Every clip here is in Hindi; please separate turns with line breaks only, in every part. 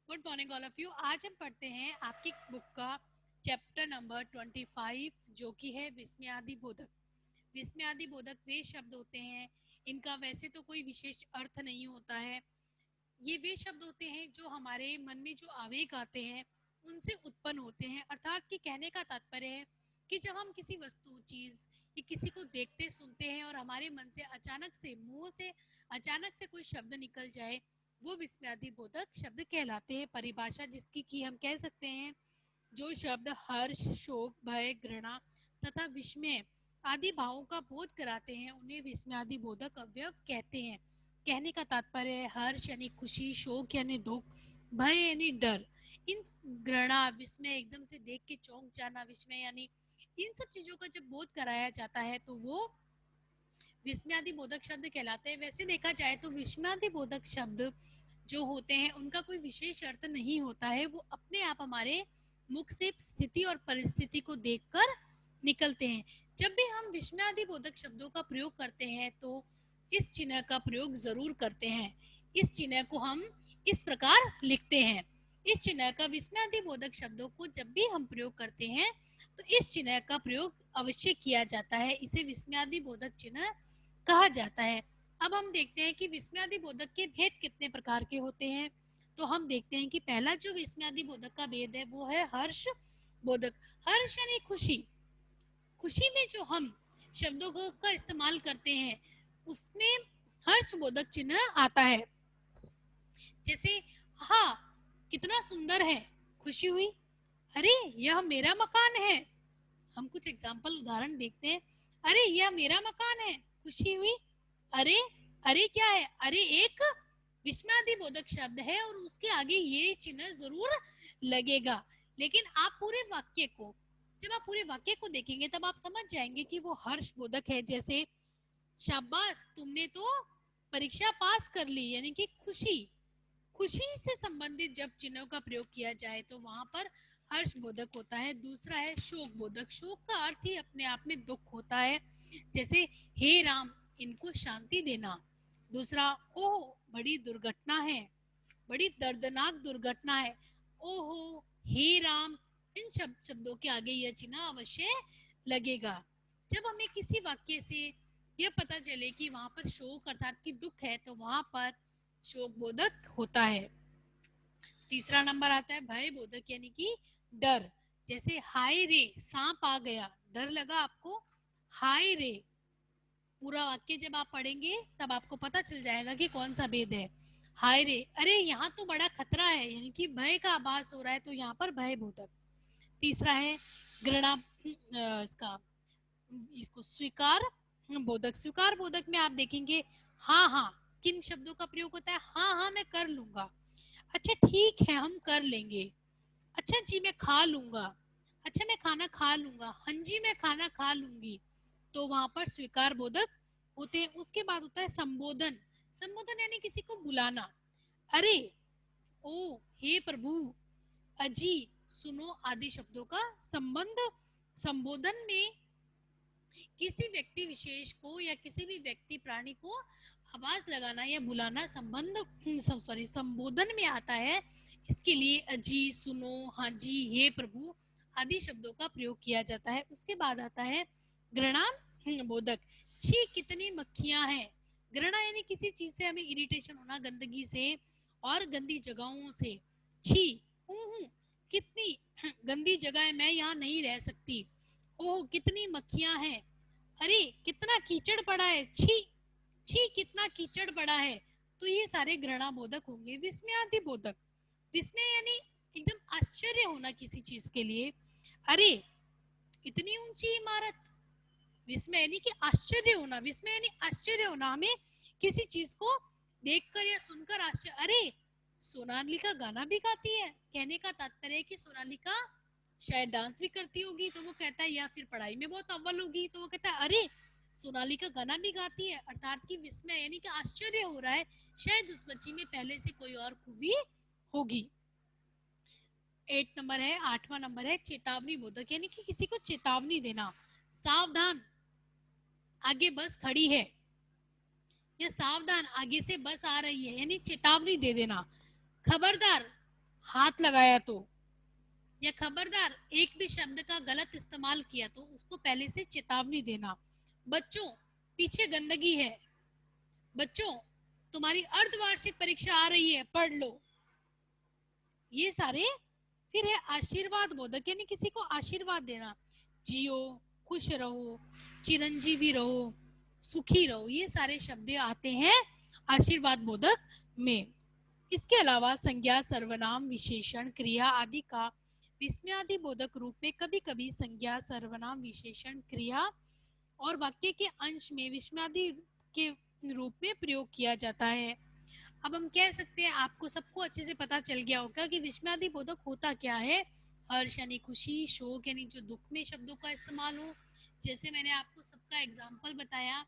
Good morning all of you. आज हम पढ़ते हैं आपकी बुक का चैप्टर नंबर 25 जो कि है विस्मयादि बोधक। विस्मयादि बोधक वे शब्द होते हैं, इनका वैसे तो कोई विशेष अर्थ नहीं होता है। ये वे शब्द होते हैं जो हमारे मन में जो आवेग आते हैं उनसे उत्पन्न होते हैं। अर्थात कि कहने का तात्पर्य है कि जब हम किसी वस्तु चीज या किसी को देखते सुनते हैं और हमारे मन से अचानक से मुंह से अचानक से कोई शब्द निकल जाए, वो विस्मयादि बोधक शब्द कहलाते हैं। परिभाषा जिसकी की हम कह सकते हैं, जो शब्द हर्ष, शोक, भय, घृणा तथा विस्मय आदि भावों का बोध कराते हैं उन्हें विस्मयादि बोधक अवयव कहते हैं। कहने का तात्पर्य है हर्ष यानी खुशी, शोक यानी दुख, भय यानी डर। इन घृणा, विस्मय एकदम से देख के चौंक जाना, विस्मय यानी इन सब चीजों का जब बोध कराया जाता है तो वो विस्मयादि बोधक शब्द कहलाते हैं। वैसे देखा जाए तो विस्मयादि बोधक शब्द जो होते हैं उनका कोई विशेष अर्थ नहीं होता है, वो अपने आप हमारे मुख से स्थिति और परिस्थिति को देखकर निकलते हैं। जब भी हम विस्मयादि बोधक शब्दों का प्रयोग करते हैं तो इस चिन्ह का प्रयोग जरूर करते हैं। इस चिन्ह को हम इस प्रकार लिखते हैं। इस चिन्ह का विस्मयादि बोधक शब्दों को जब भी हम प्रयोग करते हैं तो इस चिन्ह का प्रयोग अवश्य किया जाता है। इसे विस्मयादि बोधक चिन्ह कहा जाता है। अब हम देखते हैं कि विस्मयादि बोधक के भेद कितने प्रकार के होते हैं। तो हम देखते हैं कि पहला जो विस्मयादि बोधक का भेद है वो है हर्ष बोधक। हर्ष यानी खुशी। खुशी में जो हम शब्दों का इस्तेमाल करते हैं उसमें हर्ष बोधक चिन्ह आता है। जैसे हाँ, कितना सुंदर है, खुशी हुई। अरे यह मेरा मकान है। हम कुछ एग्जाम्पल उदाहरण देखते हैं। अरे यह मेरा मकान है, खुशी हुई। अरे, अरे क्या है, अरे एक विस्मयादि बोधक शब्द है और उसके आगे ये चिन्ह जरूर लगेगा। लेकिन आप पूरे वाक्य को, जब आप पूरे वाक्य को देखेंगे तब आप समझ जाएंगे कि वो हर्ष बोधक है। जैसे शाबाश तुमने तो परीक्षा पास कर ली, यानी कि खुशी, खुशी से संबंधित जब चिन्हों का प्रयोग किया जाए तो वहां पर हर्ष बोधक होता है। दूसरा है शोक बोधक। शोक का अर्थ ही अपने आप में दुख होता है। जैसे हे राम इनको शांति देना। दूसरा, ओह बड़ी दुर्घटना है, बड़ी दर्दनाक दुर्घटना है। ओहो, हे राम, इन शब्दों के आगे यह चिन्ह अवश्य लगेगा। जब हमें किसी वाक्य से यह पता चले कि वहां पर शोक अर्थात कि दुख है तो वहां पर शोक बोधक होता है। तीसरा नंबर आता है भय बोधक यानी कि डर। जैसे हाय रे सांप आ गया, डर लगा आपको, हाय रे। पूरा वाक्य जब आप पढ़ेंगे तब आपको पता चल जाएगा कि कौन सा भेद है। हाय रे, अरे यहाँ तो बड़ा खतरा है, यानी कि भय का आभास हो रहा है तो यहाँ पर भय बोधक। तीसरा है घृणा, इसका इसको स्वीकार बोधक। स्वीकार बोधक में आप देखेंगे हाँ हाँ, किन शब्दों का प्रयोग होता है। हाँ हाँ मैं कर लूंगा, अच्छा ठीक है हम कर लेंगे, अच्छा जी मैं खा लूंगा, अच्छा मैं खाना खा लूंगा, हाँ जी मैं खाना खा लूंगी। तो वहां पर स्वीकार बोधक होते हैं। उसके बाद होता है संबोधन। संबोधन यानी किसी को बुलाना। अरे, ओ, हे प्रभु, अजी, सुनो आदि शब्दों का संबंध संबोधन में किसी व्यक्ति विशेष को या किसी भी व्यक्ति प्राणी को आवाज लगाना या बुलाना संबोधन में आता है। इसके लिए अजी, सुनो, हाँ जी, हे प्रभु आदि शब्दों का प्रयोग किया जाता है। उसके बाद आता है घृणा बोधक। छी कितनी मक्खियां हैं। घृणा यानी किसी चीज से हमें इरिटेशन होना, गंदगी से और गंदी जगहों से। छी, कितनी गंदी जगह है, मैं यहाँ नहीं रह सकती। ओह कितनी मक्खियां हैं। अरे कितना कीचड़ पड़ा है, छी, छी कितना कीचड़ पड़ा है। तो ये सारे घृणा बोधक होंगे। विस्मयादि बोधक, विस्मय यानी एकदम आश्चर्य होना किसी चीज के लिए। अरे इतनी ऊंची इमारत। विस्मय यानी कि आश्चर्य होना, विस्मय यानी आश्चर्य होना, हमें किसी चीज को देखकर या सुनकर आश्चर्य। अरे सोनालिका गाना भी गाती है। कहने का तात्पर्य है कि सोनालिका शायद डांस भी करती होगी तो वो कहता है, या फिर पढ़ाई में बहुत अव्वल होगी तो वो कहता है अरे सोनालिका गाना भी गाती है। अर्थात कि विस्मय यानी कि आश्चर्य हो रहा है, शायद उस बच्ची में पहले से कोई और खूबी होगी। 8 नंबर है, 8वां नंबर है चेतावनी बोधक यानी कि किसी को चेतावनी देना। सावधान आगे बस खड़ी है, या सावधान आगे से बस आ रही है, यानी चेतावनी दे देना। खबरदार हाथ लगाया तो, या खबरदार एक भी शब्द का गलत इस्तेमाल किया तो उसको पहले से चेतावनी देना। बच्चों, पीछे गंदगी है। बच्चों, तुम्हारी अर्धवार्षिक परीक्षा आ रही है, पढ़ लो। ये सारे फिर है आशीर्वाद बोधक, यानी किसी को आशीर्वाद देना। जियो, खुश रहो, चिरंजीवी रहो, सुखी रहो, ये सारे शब्द आते हैं आशीर्वाद बोधक में। इसके अलावा संज्ञा, सर्वनाम, विशेषण, क्रिया आदि का विस्मयादि बोधक रूप में कभी कभी संज्ञा, सर्वनाम, विशेषण, क्रिया और वाक्य के अंश में विस्मयादि के रूप में प्रयोग किया जाता है। अब हम कह सकते हैं, आपको सबको अच्छे से पता चल गया होगा कि विस्मयादि बोधक होता क्या है। हर्ष यानी खुशी, शोक यानी जो दुख में शब्दों का इस्तेमाल हो, जैसे मैंने आपको सबका एग्जाम्पल बताया।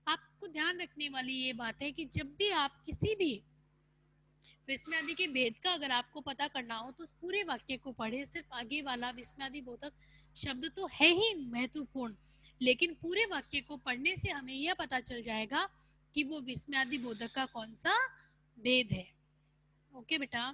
आपको ध्यान रखने वाली ये बात है कि जब भी आप किसी भी विस्मयादि के भेद का अगर आपको पता करना हो तो उस पूरे वाक्य को पढ़े। सिर्फ आगे वाला विस्मयादि बोधक शब्द तो है ही महत्वपूर्ण, लेकिन पूरे वाक्य को पढ़ने से हमें यह पता चल जाएगा कि वो विस्मयादि बोधक का कौन सा भेद है। ओके बेटा।